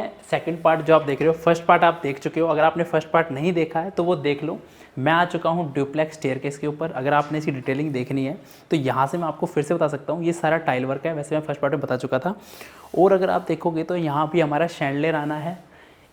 हैं second part जो आप देख रहे हो। फर्स्ट पार्ट आप देख चुके हो, अगर आपने फर्स्ट पार्ट नहीं देखा है तो वो देख लो। मैं आ चुका हूँ ड्यूप्लेक्स स्टेयरकेस के ऊपर। अगर आपने इसकी डिटेलिंग देखनी है तो यहाँ से मैं आपको फिर से बता सकता हूँ, ये सारा टाइल वर्क है। वैसे मैं फर्स्ट पार्ट में बता चुका था। और अगर आप देखोगे तो यहाँ भी हमारा शैंडलियर आना है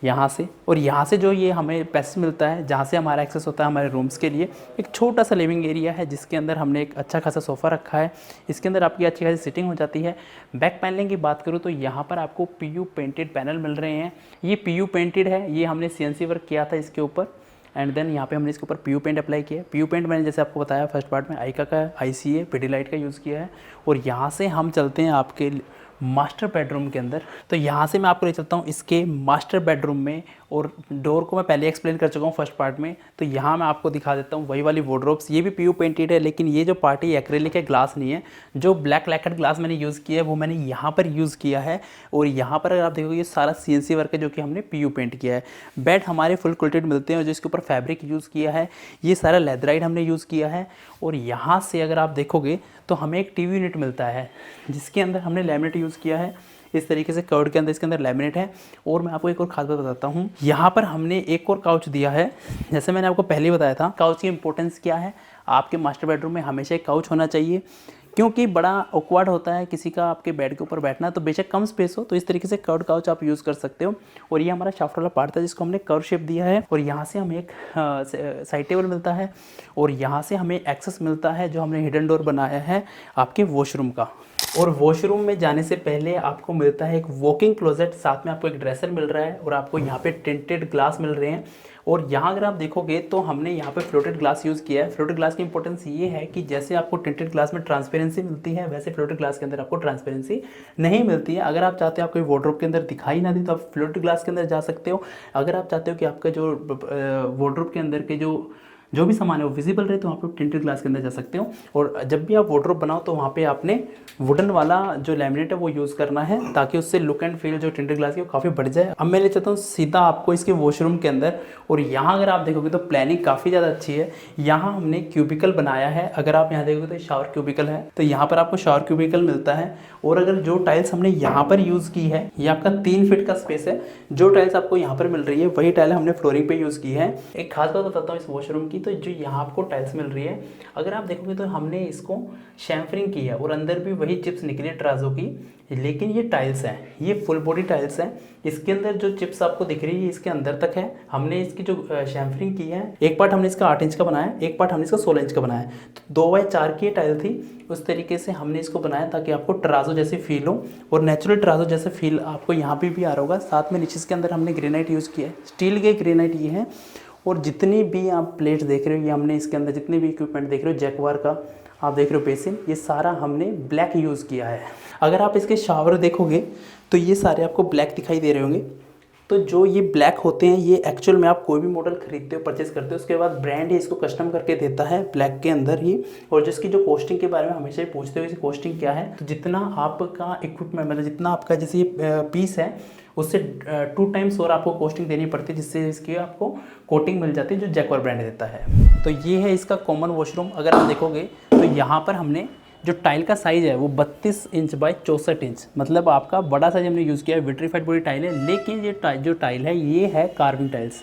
यहाँ से, और यहाँ से जो ये हमें पैसेज मिलता है जहाँ से हमारा एक्सेस होता है हमारे रूम्स के लिए। एक छोटा सा लिविंग एरिया है जिसके अंदर हमने एक अच्छा खासा सोफ़ा रखा है। इसके अंदर आपकी अच्छी खासी सिटिंग हो जाती है। बैक पैनलिंग की बात करूँ तो यहाँ पर आपको पीयू पेंटेड पैनल मिल रहे हैं। ये पीयू पेंटेड है, ये हमने सीएनसी वर्क किया था इसके ऊपर, एंड देन यहाँ पे हमने इसके ऊपर पीयू पेंट अप्लाई किया है। पीयू पेंट मैंने जैसे आपको बताया फर्स्ट पार्ट में आईका का ICA पिडीलाइट का यूज़ किया है। और यहाँ से हम चलते हैं आपके मास्टर बेडरूम के अंदर। तो यहाँ से मैं आपको ले चलता हूँ इसके मास्टर बेडरूम में, और डोर को मैं पहले एक्सप्लेन कर चुका हूँ फर्स्ट पार्ट में। तो यहाँ मैं आपको दिखा देता हूँ वही वाली वार्डरोब्स। ये भी पीयू पेंटेड है, लेकिन ये जो पार्ट है एक्रेलिक है, ग्लास नहीं है। जो ब्लैक लैकेड ग्लास मैंने यूज़ किया है वो मैंने यहाँ पर यूज़ किया है। और यहाँ पर अगर आप देखोगे ये सारा CNC वर्क है जो कि हमने पीयू पेंट किया है। बेड हमारे फुल क्वालिटेड मिलते हैं, और जो इसके ऊपर फैब्रिक यूज़ किया है ये सारा लेदराइट हमने यूज़ किया है। और यहाँ से अगर आप देखोगे तो हमें एक TV यूनिट मिलता है जिसके अंदर हमने लैमिनेट यूज़ किया है। इस तरीके से कर्ड के अंदर इसके अंदर लैमिनेट है। और मैं आपको एक और खास बात बताता हूँ, यहाँ पर हमने एक और काउच दिया है। जैसे मैंने आपको पहले बताया था काउच की इंपॉर्टेंस क्या है। आपके मास्टर बेडरूम में हमेशा एक काउच होना चाहिए, क्योंकि बड़ा ऑकवर्ड होता है किसी का आपके बेड के ऊपर बैठना। तो बेशक कम स्पेस हो तो इस तरीके से कर्व काउच आप यूज़ कर सकते हो। और ये हमारा शाफ्ट वाला पार्ट था जिसको हमने कर्व शेप दिया है। और यहाँ से हमें एक साइड टेबल मिलता है, और यहाँ से हमें एक्सेस मिलता है जो हमने हिडन डोर बनाया है आपके वॉशरूम का। और वॉशरूम में जाने से पहले आपको मिलता है एक वॉकिंग क्लोजेट, साथ में आपको एक ड्रेसर मिल रहा है, और आपको यहाँ पे टिंटेड ग्लास मिल रहे हैं। और यहाँ अगर आप देखोगे तो हमने यहाँ पे फ्लोटेड ग्लास यूज़ किया है। फ्लोटेड ग्लास की इंपॉर्टेंस ये है कि जैसे आपको टिंटेड ग्लास में ट्रांसपेरेंसी मिलती है, वैसे फ्लोटेड ग्लास के अंदर आपको ट्रांसपेरेंसी नहीं मिलती है। अगर आप चाहते हो आपको वार्डरोब के अंदर दिखाई ना दे तो आप फ्लोटेड ग्लास के अंदर जा सकते हो। अगर आप चाहते हो कि आपका जो वार्डरोब के अंदर के जो भी सामान है वो विजिबल रहे तो वहाँ पे टिंटेड ग्लास के अंदर जा सकते हो। और जब भी आप वार्डरोब बनाओ तो वहाँ पे आपने वुडन वाला जो लैमिनेट है वो यूज़ करना है, ताकि उससे लुक एंड फील जो टिंटेड ग्लास की वो काफ़ी बढ़ जाए। अब मैं ले चलता हूँ सीधा आपको इसके वॉशरूम के अंदर। और यहाँ अगर आप देखोगे तो प्लानिंग काफ़ी ज़्यादा अच्छी है। यहाँ हमने क्यूबिकल बनाया है। अगर आप यहाँ देखोगे तो शावर क्यूबिकल है, तो यहाँ पर आपको शावर क्यूबिकल मिलता है। और अगर जो टाइल्स हमने यहाँ पर यूज़ की है, ये आपका 3 फीट का स्पेस है। जो टाइल्स आपको यहाँ पर मिल रही है वही टाइल हमने फ्लोरिंग पे यूज़ की है। एक खास बात बताता हूँ इस वॉशरूम की, तो जो यहाँ आपको टाइल्स मिल रही है, अगर आप देखोगे तो हमने इसको शैम्फरिंग की है, और अंदर भी वही चिप्स निकली है ट्राजो की, लेकिन ये टाइल्स हैं, ये फुल बॉडी टाइल्स हैं। इसके अंदर जो चिप्स आपको दिख रही है इसके अंदर तक है। हमने इसकी जो शैम्फरिंग की है, एक पार्ट हमने इसका 8 इंच का बनाया, एक पार्ट हमने इसका 16 इंच का बनाया। तो 2x4 की टाइल थी, उस तरीके से हमने इसको बनाया ताकि आपको ट्राजो जैसी फील हो, और नेचुरल ट्राजो जैसे फील आपको यहाँ पे भी आ रहा होगा। साथ में नीचे इसके अंदर हमने ग्रेनाइट यूज़ किया है, स्टील के ग्रेनाइट ये है। और जितनी भी आप प्लेट्स देख रहे हो, ये हमने इसके अंदर जितने भी इक्विपमेंट देख रहे हो, जैकवार का आप देख रहे हो बेसिन, ये सारा हमने ब्लैक यूज़ किया है। अगर आप इसके शावर देखोगे तो ये सारे आपको ब्लैक दिखाई दे रहे होंगे। तो जो ये ब्लैक होते हैं ये एक्चुअल में आप कोई भी मॉडल खरीदते हो, परचेज करते हो, उसके बाद ब्रांड ही इसको कस्टम करके देता है ब्लैक के अंदर ही। और जिसकी जो कॉस्टिंग के बारे में हमेशा ही पूछते हो, इसकी कॉस्टिंग क्या है, तो जितना आपका इक्विपमेंट मतलब जितना आपका जैसे ये पीस है उससे 2 टाइम्स और आपको कॉस्टिंग देनी पड़ती है, जिससे इसकी आपको कोटिंग मिल जाती है जो जैकवार ब्रांड देता है। तो ये है इसका कॉमन वॉशरूम। अगर आप देखोगे तो यहाँ पर हमने जो टाइल का साइज़ है वो 32 इंच बाय 64 इंच, मतलब आपका बड़ा साइज हमने यूज़ किया है। विट्रीफाइड बॉडी टाइल है, लेकिन ये जो टाइल है ये है कार्विंग टाइल्स।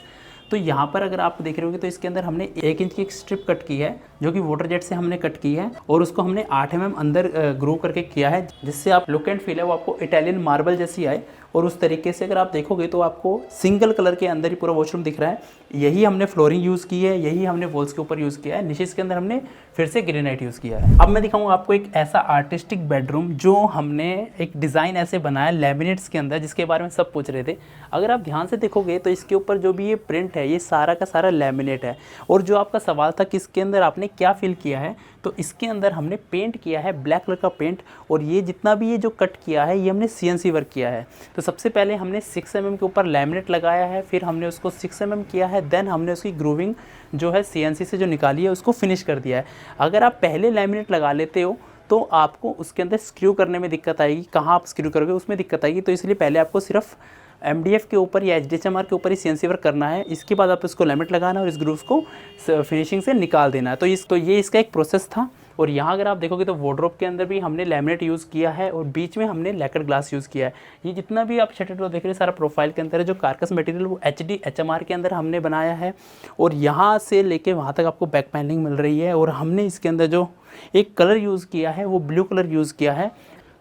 तो यहाँ पर अगर आप देख रहे होंगे तो इसके अंदर हमने 1 इंच की एक स्ट्रिप कट की है जो कि वाटर जेट से हमने कट की है, और उसको हमने 8 mm अंदर ग्रो करके किया है, जिससे आप लुक एंड फील है वो आपको इटालियन मार्बल जैसी आए। और उस तरीके से अगर आप देखोगे तो आपको सिंगल कलर के अंदर ही पूरा वॉशरूम दिख रहा है। यही हमने फ्लोरिंग यूज़ की है, यही हमने वॉल्स के ऊपर यूज़ किया है। नीचे इसके अंदर हमने फिर से ग्रेनाइट यूज़ किया है। अब मैं दिखाऊंगा आपको एक ऐसा आर्टिस्टिक बेडरूम जो हमने एक डिज़ाइन ऐसे बनाया लैमिनेट्स के अंदर, जिसके बारे में सब पूछ रहे थे। अगर आप ध्यान से देखोगे तो इसके ऊपर जो भी ये प्रिंट है ये सारा का सारा लैमिनेट है। और जो आपका सवाल था कि इसके अंदर आपने क्या फील किया है, तो इसके अंदर हमने पेंट किया है ब्लैक कलर का पेंट। और ये जितना भी ये जो कट किया है ये हमने CNC वर्क किया है। तो सबसे पहले हमने 6 mm के ऊपर लैमिनेट लगाया है, फिर हमने उसको 6 mm किया है, देन हमने उसकी ग्रूविंग जो है CNC से जो निकाली है उसको फिनिश कर दिया है। अगर आप पहले लैमिनेट लगा लेते हो तो आपको उसके अंदर स्क्रू करने में दिक्कत आएगी, कहाँ आप स्क्रू करोगे उसमें दिक्कत आएगी। तो इसलिए पहले आपको सिर्फ MDF के ऊपर या HDHMR के ऊपर ही CNC वर्क करना है। इसके बाद आप इसको लैमिनेट लगाना है और इस ग्रूव्स को फिनिशिंग से निकाल देना है। तो ये इसका एक प्रोसेस था। और यहाँ अगर आप देखोगे तो वार्डरोब के अंदर भी हमने लैमिनेट यूज़ किया है और बीच में हमने लैकर ग्लास यूज़ किया है। ये जितना भी आप शटर डोर देख रहे हैं सारा प्रोफाइल के अंदर है। जो कार्कस मटेरियल वो HD HMR के अंदर हमने बनाया है और यहाँ से लेके वहाँ तक आपको बैक पैनलिंग मिल रही है। और हमने इसके अंदर जो एक कलर यूज़ किया है वो ब्लू कलर यूज़ किया है।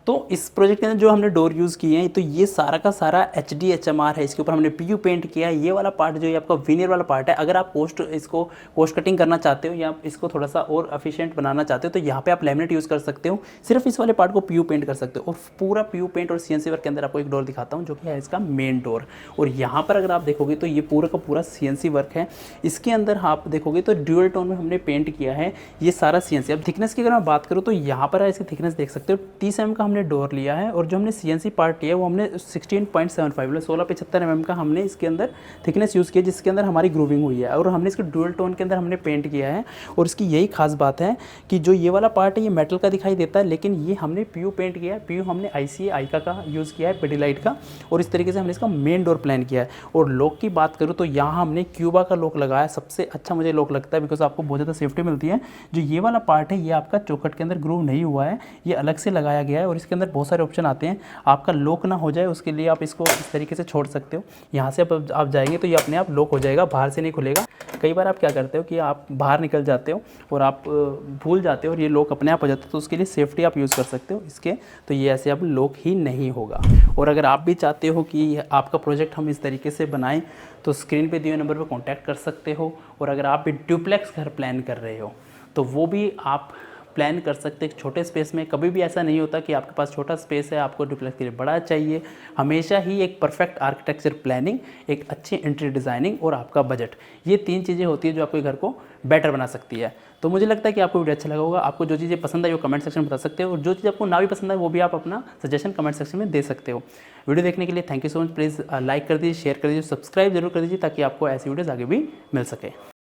तो इस प्रोजेक्ट के अंदर जो हमने डोर यूज़ किए हैं तो ये सारा का सारा HD HMR है। इसके ऊपर हमने PU पेंट किया है। ये वाला पार्ट जो है आपका विनियर वाला पार्ट है। अगर आप इसको पोस्ट कटिंग करना चाहते हो या इसको थोड़ा सा और एफिशिएंट बनाना चाहते हो तो यहाँ पे आप लैमिनेट यूज़ कर सकते हो। सिर्फ इस वाले पार्ट को PU पेंट कर सकते हो। और पूरा PU पेंट और CNC वर्क के अंदर आपको एक डोर दिखाता हूँ जो कि है इसका मेन डोर। और यहाँ पर अगर आप देखोगे तो ये पूरा का पूरा CNC वर्क है। इसके अंदर आप देखोगे तो ड्यूअल टोन में हमने पेंट किया है। ये सारा CNC। अब थिकनेस की अगर मैं बात करूँ तो यहाँ पर इसकी थिकनेस देख सकते हो 30 mm का हमने डोर लिया है। और जो हमने CNC पार्ट लिया है वो हमने 16.75 1675 mm का हमने इसके अंदर थिकनेस यूज़ किया जिसके अंदर हमारी ग्रूविंग हुई है। और हमने इसको ड्यूअल टोन के अंदर हमने पेंट किया है। और इसकी यही खास बात है कि जो ये वाला पार्ट है ये मेटल का दिखाई देता है लेकिन ये हमने PU पेंट किया है। PU हमने ICA आइका का यूज़ किया है, पेडिलाइट का। और इस तरीके से हमने इसका मेन डोर प्लान किया है। और लॉक की बात करूँ तो यहाँ हमने क्यूबा का लॉक लगाया। सबसे अच्छा मुझे लॉक लगता है बिकॉज आपको बहुत ज़्यादा सेफ्टी मिलती है। जो ये वाला पार्ट है ये आपका चौखट के अंदर ग्रूव नहीं हुआ है, ये अलग से लगाया गया है। और इसके अंदर बहुत सारे ऑप्शन आते हैं। आपका लॉक ना हो जाए उसके लिए आप इसको इस तरीके से छोड़ सकते हो। यहाँ से आप जाएंगे तो ये अपने आप लॉक हो जाएगा, बाहर से नहीं खुलेगा। कई बार आप क्या करते हो कि आप बाहर निकल जाते हो और आप भूल जाते हो और ये लॉक अपने आप हो जाता है। तो उसके लिए सेफ्टी आप यूज़ कर सकते हो इसके। तो ये ऐसे अब लॉक ही नहीं होगा। और अगर आप भी चाहते हो कि आपका प्रोजेक्ट हम इस तरीके से बनाएं तो स्क्रीन पे दिए हुए नंबर पर कॉन्टैक्ट कर सकते हो। और अगर आप भी डुप्लेक्स घर प्लान कर रहे हो तो वो भी आप प्लान कर सकते हैं एक छोटे स्पेस में। कभी भी ऐसा नहीं होता कि आपके पास छोटा स्पेस है आपको डुप्लेक्स के लिए बड़ा चाहिए। हमेशा ही एक परफेक्ट आर्किटेक्चर प्लानिंग, एक अच्छी इंटीरियर डिज़ाइनिंग और आपका बजट, ये 3 चीज़ें होती है जो आपके घर को बेटर बना सकती है। तो मुझे लगता है कि आपको वीडियो अच्छा लगा होगा। आपको जो चीज़ें पसंद आई वो कमेंट सेक्शन में बता सकते हो और जो चीज़ आपको ना भी पसंद आए वो भी आप अपना सजेशन कमेंट सेक्शन में दे सकते हो। वीडियो देखने के लिए thank you so much. Please like कर दीजिए, शेयर कर दीजिए, सब्सक्राइब जरूर कर दीजिए ताकि आपको ऐसी वीडियोज़ आगे भी मिल सके।